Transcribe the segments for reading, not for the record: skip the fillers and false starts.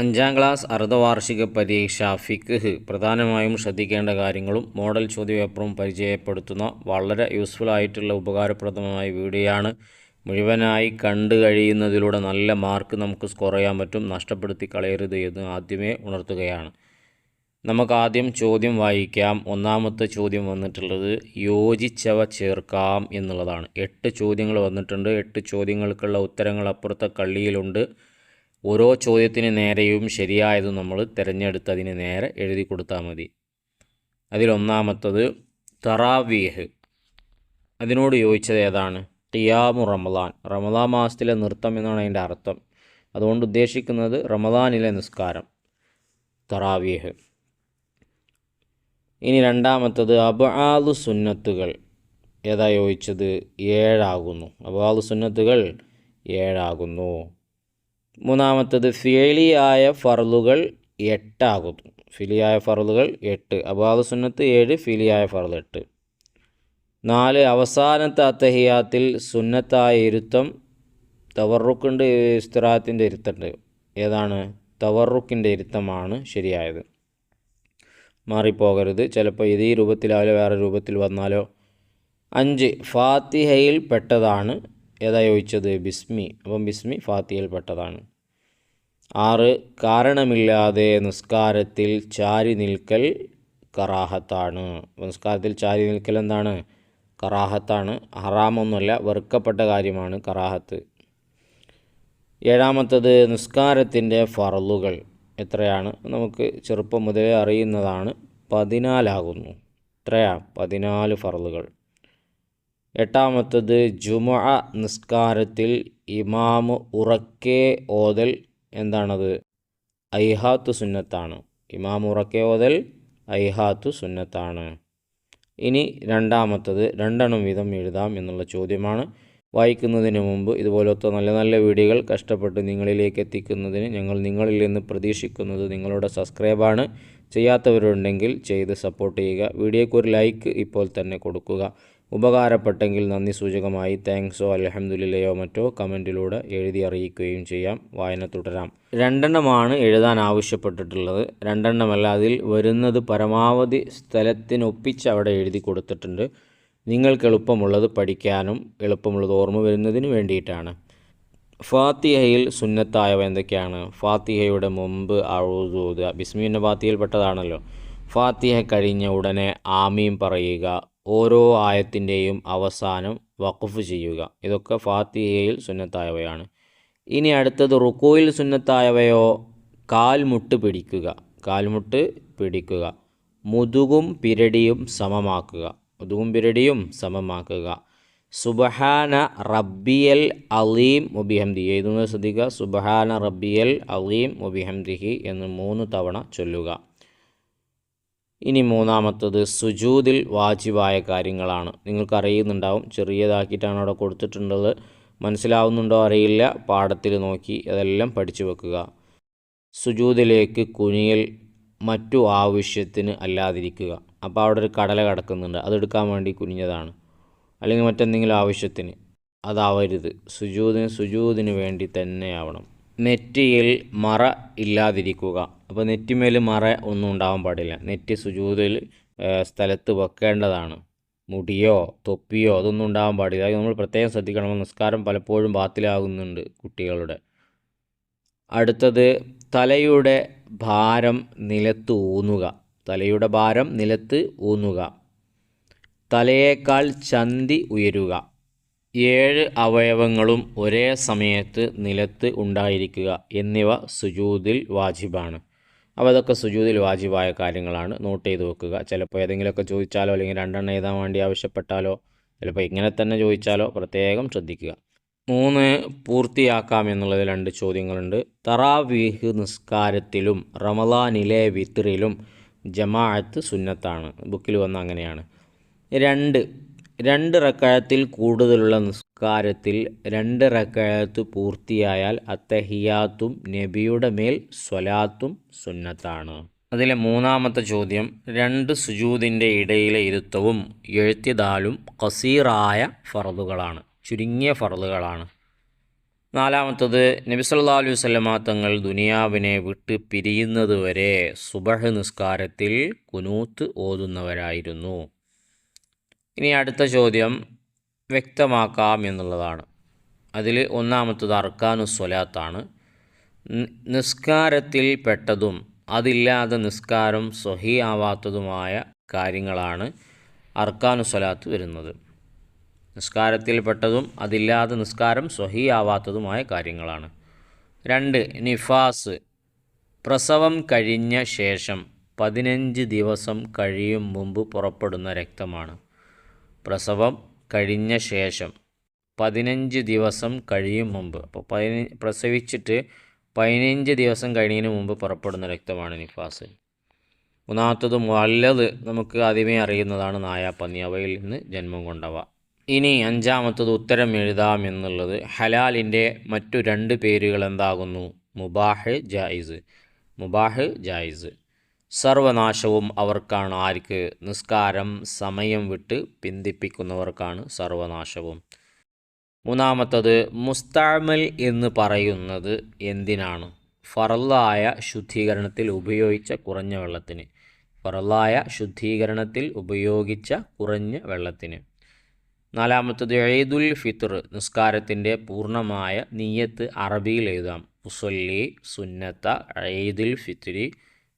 അഞ്ചാം ക്ലാസ് അർദ്ധവാർഷിക പരീക്ഷ ഫിഖ് പ്രധാനമായും ശ്രദ്ധിക്കേണ്ട കാര്യങ്ങളും മോഡൽ ചോദ്യപേപ്പറും പരിചയപ്പെടുത്തുന്ന വളരെ യൂസ്ഫുൾ ആയിട്ടുള്ള ഉപകാരപ്രദമായ വീഡിയോയാണ്. മുഴുവനായി കണ്ടു കഴിയുന്നതിലൂടെ നല്ല മാർക്ക് നമുക്ക് സ്കോർ ചെയ്യാൻ പറ്റും. നഷ്ടപ്പെടുത്തി കളയരുത് എന്ന് ആദ്യമേ ഉണർത്തുകയാണ്. നമുക്കാദ്യം ചോദ്യം വായിക്കാം. ഒന്നാമത്തെ ചോദ്യം വന്നിട്ടുള്ളത് യോജിച്ചവ ചേർക്കാം എന്നുള്ളതാണ്. 8 ചോദ്യങ്ങൾ വന്നിട്ടുണ്ട്. 8 ചോദ്യങ്ങൾക്കുള്ള ഉത്തരങ്ങൾ അപ്പുറത്തെ കള്ളിയിലുണ്ട്. ഓരോ ചോദ്യത്തിന് നേരെയും ശരിയായതും നമ്മൾ തിരഞ്ഞെടുത്ത് അതിന് നേരെ എഴുതി കൊടുത്താൽ മതി. അതിലൊന്നാമത്തത് തറാവീഹ്. അതിനോട് യോജിച്ചത് ഏതാണ്? ഖിയാമു റമദാൻ. റമദാൻ മാസത്തിലെ നൃത്തം എന്നാണ് അതിൻ്റെ അർത്ഥം. അതുകൊണ്ട് ഉദ്ദേശിക്കുന്നത് റമദാനിലെ നിസ്കാരം, തറാവീഹ്. ഇനി രണ്ടാമത്തത് അബ്ആദു സുന്നത്തുകൾ. ഏതാ യോജിച്ചത്? 7 ആകുന്നു. അബ്ആദു സുന്നത്തുകൾ 7 ആകുന്നു. മൂന്നാമത്തത് ഫിഅലിയായ ഫർളുകൾ 8 ആകുന്നു. ഫിലിയായ ഫർളുകൾ 8. അബ്ആദു സുന്നത്ത് 7, ഫിലിയായ ഫർള് 8. 4 അവസാനത്തെ അത്തഹിയാത്തിൽ സുന്നത്തായ ഇരുത്തം തവറുക്കിൻ്റെ ഇസ്തിറാഹത്തിൻ്റെ ഇരുത്തുണ്ട്. ഏതാണ്? തവറുക്കിൻ്റെ ഇരുത്തമാണ് ശരിയായത്. മാറിപ്പോകരുത്. ചിലപ്പോൾ ഇത് ഈ രൂപത്തിലായാലോ വേറെ രൂപത്തിൽ വന്നാലോ. 5 ഫാത്തിഹയിൽ പെട്ടതാണ്. ഏതാ ചോദിച്ചത്? ബിസ്മി. അപ്പം ബിസ്മി ഫാത്തിഹയിൽ പെട്ടതാണ്. 6 കാരണമില്ലാതെ നിസ്കാരത്തിൽ ചാരി നിൽക്കൽ കറാഹത്താണ്. നിസ്കാരത്തിൽ ചാരി നിൽക്കൽ എന്താണ്? കറാഹത്താണ്. ഹറാമൊന്നുമല്ല, വെറുക്കപ്പെട്ട കാര്യമാണ് കറാഹത്ത്. 7ാമത്തത് നിസ്കാരത്തിൻ്റെ ഫർളുകൾ എത്രയാണ്? നമുക്ക് ചെറുപ്പം മുതലേ അറിയുന്നതാണ്. 14 ആകുന്നു. എത്രയാ? 14 ഫർളുകൾ. 8ാമത്തത് ജുമുഅ നിസ്കാരത്തിൽ ഇമാമ് ഉറക്കെ ഓതൽ എന്താണത്? ഐഹാത്തു സുന്നത്താണ്. ഇമാം ഉറക്കെ ഓതൽ ഐഹാത്തു സുന്നത്താണ്. ഇനി രണ്ടാമത്തത് 2 വീതം എഴുതാം എന്നുള്ള ചോദ്യമാണ്. വായിക്കുന്നതിന് മുമ്പ് ഇതുപോലത്തെ നല്ല നല്ല വീഡിയോകൾ കഷ്ടപ്പെട്ട് നിങ്ങളിലേക്ക് എത്തിക്കുന്നതിന് ഞങ്ങൾ നിങ്ങളിൽ നിന്ന് പ്രതീക്ഷിക്കുന്നത് നിങ്ങളുടെ സബ്സ്ക്രൈബാണ്. ചെയ്യാത്തവരുണ്ടെങ്കിൽ ചെയ്ത് സപ്പോർട്ട് ചെയ്യുക. വീഡിയോയ്ക്ക് ഒരു ലൈക്ക് ഇപ്പോൾ തന്നെ കൊടുക്കുക. ഉപകാരപ്പെട്ടെങ്കിൽ നന്ദി സൂചകമായി താങ്ക്സോ അൽഹംദുലില്ലയോ മറ്റോ കമൻറ്റിലൂടെ എഴുതി അറിയിക്കുകയും ചെയ്യാം. വായന തുടരാം. 2 എഴുതാൻ ആവശ്യപ്പെട്ടിട്ടുള്ളത്. 2 അതിൽ വരുന്നത് പരമാവധി സ്ഥലത്തിനൊപ്പിച്ച് അവിടെ എഴുതി കൊടുത്തിട്ടുണ്ട്. നിങ്ങൾക്ക് എളുപ്പമുള്ളത് പഠിക്കാനും എളുപ്പമുള്ളത് ഓർമ്മ വരുന്നതിന് വേണ്ടിയിട്ടാണ്. ഫാത്തിഹയിൽ സുന്നത്തായവ എന്തൊക്കെയാണ്? ഫാത്തിഹയുടെ മുമ്പ് അഊദു ഓതുക. ബിസ്മിൻ്റെ ഫാത്തിഹയിൽ പെട്ടതാണല്ലോ. ഫാത്തിഹ കഴിഞ്ഞ ഉടനെ ആമീൻ പറയുക. ഓരോ ആയത്തിൻ്റെയും അവസാനം വഖഫ് ചെയ്യുക. ഇതൊക്കെ ഫാത്തിഹയിൽ സുന്നത്തായവയാണ്. ഇനി അടുത്തത് റുക്കൂയിൽ സുന്നത്തായവയോ? കാൽമുട്ട് പിടിക്കുക. മുതുകും പിരടിയും സമമാക്കുക. സുബ്ഹാന റബ്ബിയൽ അലീം വബിഹംദിഹി. എഴുതുന്നത് ശ്രദ്ധിക്കുക. സുബ്ഹാന റബ്ബിയൽ അലീം വബിഹംദിഹി എന്ന് 3 തവണ ചൊല്ലുക. ഇനി 3ാമത്തത് സുജൂദിൽ വാജിബായ കാര്യങ്ങളാണ്. നിങ്ങൾക്ക് അറിയുന്നുണ്ടാവും. ചെറിയതാക്കിയിട്ടാണ് അവിടെ കൊടുത്തിട്ടുള്ളത്. മനസ്സിലാവുന്നുണ്ടോ അറിയില്ല. പാഠത്തിൽ നോക്കി അതെല്ലാം പഠിച്ചു വെക്കുക. സുജൂദിലേക്ക് കുനിയൽ മറ്റു ആവശ്യത്തിന് അല്ലാതിരിക്കുക. അപ്പോൾ അവിടെ ഒരു കടല കിടക്കുന്നുണ്ട്, അതെടുക്കാൻ വേണ്ടി കുനിഞ്ഞതാണ്. അല്ലെങ്കിൽ മറ്റെന്തെങ്കിലും ആവശ്യത്തിന്, അതാവരുത്. സുജൂദിന് വേണ്ടി തന്നെയാവണം. നെറ്റിയിൽ മറ ഇല്ലാതിരിക്കുക. അപ്പോൾ നെറ്റിമേൽ മറ ഒന്നും ഉണ്ടാവാൻ പാടില്ല. നെറ്റി സുജൂദിൽ സ്ഥലത്ത് വെക്കേണ്ടതാണ്. മുടിയോ തൊപ്പിയോ അതൊന്നും ഉണ്ടാവാൻ പാടില്ല. അത് നമ്മൾ പ്രത്യേകം ശ്രദ്ധിക്കണം. നിസ്കാരം പലപ്പോഴും ബാത്തിലാകുന്നുണ്ട് കുട്ടികളുടെ. അടുത്തത് തലയുടെ ഭാരം നിലത്ത് ഊന്നുക. തലയേക്കാൾ ചന്തി ഉയരുക. 7 അവയവങ്ങളും ഒരേ സമയത്ത് നിലത്ത് ഉണ്ടായിരിക്കുക എന്നിവ സുജൂദിൽ വാജിബാണ്. അപ്പോൾ അതൊക്കെ സുജൂദിൽ വാജിബായ കാര്യങ്ങളാണ്. നോട്ട് ചെയ്ത് വെക്കുക. ചിലപ്പോൾ ഏതെങ്കിലുമൊക്കെ ചോദിച്ചാലോ അല്ലെങ്കിൽ 2 എഴുതാൻ വേണ്ടി ആവശ്യപ്പെട്ടാലോ ചിലപ്പോൾ ഇങ്ങനെ തന്നെ ചോദിച്ചാലോ പ്രത്യേകം ശ്രദ്ധിക്കുക. 3 പൂർത്തിയാക്കാം എന്നുള്ളത് 2 ചോദ്യങ്ങളുണ്ട്. തറാവീഹ് നിസ്കാരത്തിലും റമദാനിലെ വിത്റിലും ജമാഅത്ത് സുന്നത്താണ്. ബുക്കിൽ വന്ന അങ്ങനെയാണ്. 2 റക്അത്തിൽ കൂടുതലുള്ള നിസ്കാരത്തിൽ 2 റക്അത്ത് പൂർത്തിയായാൽ അത്തഹിയാത്തും നബിയുടെ മേൽ സ്വലാത്തും സുന്നത്താണ്. അതിലെ 3ാമത്തെ ചോദ്യം 2 സുജൂദിൻ്റെ ഇടയിലെ ഇരുത്തവും എഴുത്തിദാലും ഖസീറായ ഫർളുകളാണ്, ചുരുങ്ങിയ ഫർളുകളാണ്. നാലാമത്തത് നബി സല്ലല്ലാഹു അലൈഹി വസല്ലമ തങ്ങൾ ദുനിയാവിനെ വിട്ട് പിരിയുന്നത് വരെ സുബഹ് നിസ്കാരത്തിൽ കുനൂത്ത് ഓതുന്നവരായിരുന്നു. ഇനി അടുത്ത ചോദ്യം വ്യക്തമാക്കാം എന്നുള്ളതാണ്. അതിൽ ഒന്നാമത്തത് അർക്കാനുസ്വലാത്താണ്. നിസ്കാരത്തിൽ പെട്ടതും അതില്ലാതെ നിസ്കാരം സ്വഹീ ആവാത്തതുമായ കാര്യങ്ങളാണ് അർക്കാനുസ്വലാത്ത് വരുന്നത്. നിസ്കാരത്തിൽ പെട്ടതും അതില്ലാതെ നിസ്കാരം സ്വഹീ ആവാത്തതുമായ കാര്യങ്ങളാണ്. 2. നിഫാസ്, പ്രസവം കഴിഞ്ഞ ശേഷം 15 ദിവസം കഴിയും മുമ്പ് പുറപ്പെടുന്ന രക്തമാണ്. പ്രസവം കഴിഞ്ഞ ശേഷം 15 ദിവസം കഴിയും മുമ്പ്, അപ്പോൾ പ്രസവിച്ചിട്ട് 15 ദിവസം കഴിയുന്നതിന് മുമ്പ് പുറപ്പെടുന്ന രക്തമാണ് നിഫാസ്. മൂന്നാമത്തത് മുഅല്ലദ്, നമുക്ക് ആദ്യമേ അറിയുന്നതാണ് നായാപ്പന്നി, അവയിൽ നിന്ന് ജന്മം കൊണ്ടവ. ഇനി അഞ്ചാമത്തത് ഉത്തരം എഴുതാം എന്നുള്ളത് ഹലാലിൻ്റെ മറ്റു 2 പേരുകൾ എന്താകുന്നു? മുബാഹ്, ജായിസ്. മുബാഹ്, ജായിസ്. സർവനാശവും അവർക്കാണ്. ആർക്ക്? നിസ്കാരം സമയം വിട്ട് പിന്തിപ്പിക്കുന്നവർക്കാണ് സർവനാശവും. മൂന്നാമത്തത് മുസ്തഅമൽ എന്ന് പറയുന്നത് എന്തിനാണ്? ഫറലായ ശുദ്ധീകരണത്തിൽ ഉപയോഗിച്ച കുറഞ്ഞ വെള്ളത്തിന്. ഫറലായ ശുദ്ധീകരണത്തിൽ ഉപയോഗിച്ച കുറഞ്ഞ വെള്ളത്തിന്. നാലാമത്തത് ഈദുൽ ഫിത്ർ, നിസ്കാരത്തിൻ്റെ പൂർണ്ണമായ നിയ്യത്ത് അറബിയിൽ എഴുതാം. ഉസല്ലി സുന്നത്ത ഈദുൽ ഫിത്രി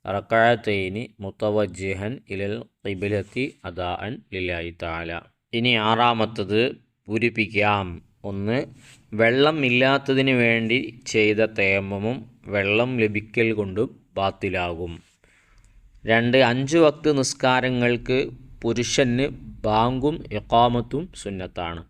റകഅത്തൈനി മുതവജ്ജിഹൻ ഇലൽ ഖിബ്ലത്തി അദാഅൻ ലില്ലാഹി തആല. ഇനി ആറാമത്തത് പൂരിപ്പിക്കാം. 1. വെള്ളം ഇല്ലാത്തതിന് വേണ്ടി ചെയ്ത തയമ്മമും വെള്ളം ലഭിക്കൽ കൊണ്ടും ബാത്തിലാകും. 2. 5 വക്ത് നിസ്കാരങ്ങൾക്ക് പുരുഷന് ബാങ്കും ഇഖാമത്തും സുന്നത്താണ്.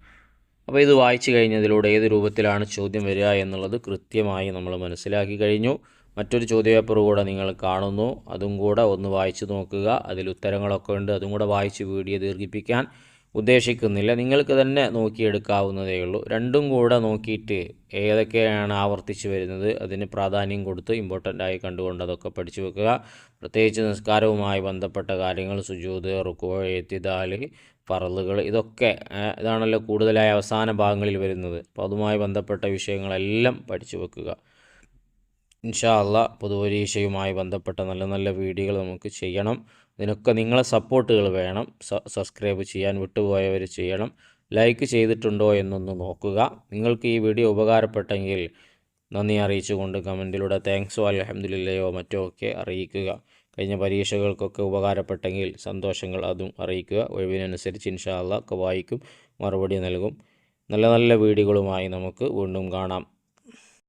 അപ്പോൾ ഇത് വായിച്ചു കഴിഞ്ഞതിലൂടെ ഏത് രൂപത്തിലാണ് ചോദ്യം വരിക എന്നുള്ളത് കൃത്യമായി നമ്മൾ മനസ്സിലാക്കി കഴിഞ്ഞു. മറ്റൊരു ചോദ്യപേപ്പർ കൂടെ നിങ്ങൾ കാണുന്നു, അതും കൂടെ ഒന്ന് വായിച്ചു നോക്കുക. അതിൽ ഉത്തരങ്ങളൊക്കെ ഉണ്ട്, അതും കൂടെ വായിച്ച് വീഡിയോ ദീർഘിപ്പിക്കാൻ ഉദ്ദേശിക്കുന്നില്ല. നിങ്ങൾക്ക് തന്നെ നോക്കിയെടുക്കാവുന്നതേ ഉള്ളൂ. രണ്ടും കൂടെ നോക്കിയിട്ട് ഏതൊക്കെയാണ് ആവർത്തിച്ച് വരുന്നത് അതിന് പ്രാധാന്യം കൊടുത്ത് ഇമ്പോർട്ടൻ്റായി കണ്ടുകൊണ്ട് അതൊക്കെ പഠിച്ചു വെക്കുക. പ്രത്യേകിച്ച് നിസ്കാരവുമായി ബന്ധപ്പെട്ട കാര്യങ്ങൾ, സുജൂദ്, റുക്കൂ, ഇഅ്തിദാൽ, ഫറളുകൾ, ഇതാണല്ലോ കൂടുതലായി അവസാന ഭാഗങ്ങളിൽ വരുന്നത്. അപ്പോൾ അതുമായി ബന്ധപ്പെട്ട വിഷയങ്ങളെല്ലാം പഠിച്ചു വെക്കുക. ഇൻഷാ അല്ലാഹ് പൊതുപരീക്ഷയുമായി ബന്ധപ്പെട്ട നല്ല നല്ല വീഡിയോകൾ നമുക്ക് ചെയ്യണം. ഇതിനൊക്കെ നിങ്ങളെ സപ്പോർട്ടുകൾ വേണം. സബ്സ്ക്രൈബ് ചെയ്യാൻ വിട്ടുപോയവർ ചെയ്യണം. ലൈക്ക് ചെയ്തിട്ടുണ്ടോ എന്നൊന്ന് നോക്കുക. നിങ്ങൾക്ക് ഈ വീഡിയോ ഉപകാരപ്പെട്ടെങ്കിൽ നന്ദി അറിയിച്ചുകൊണ്ട് കമൻറ്റിലൂടെ താങ്ക്സോ അൽഹംദുലില്ലയോ മറ്റോ ഒക്കെ അറിയിക്കുക. കഴിഞ്ഞ പരീക്ഷകൾക്കൊക്കെ ഉപകാരപ്പെട്ടെങ്കിൽ സന്തോഷങ്ങൾ അതും അറിയിക്കുക. ഒഴിവിനനുസരിച്ച് ഇൻഷാ അല്ലാഹ് ഒക്കെ വായിക്കും, മറുപടി നൽകും. നല്ല നല്ല വീഡിയോകളുമായി നമുക്ക് വീണ്ടും കാണാം.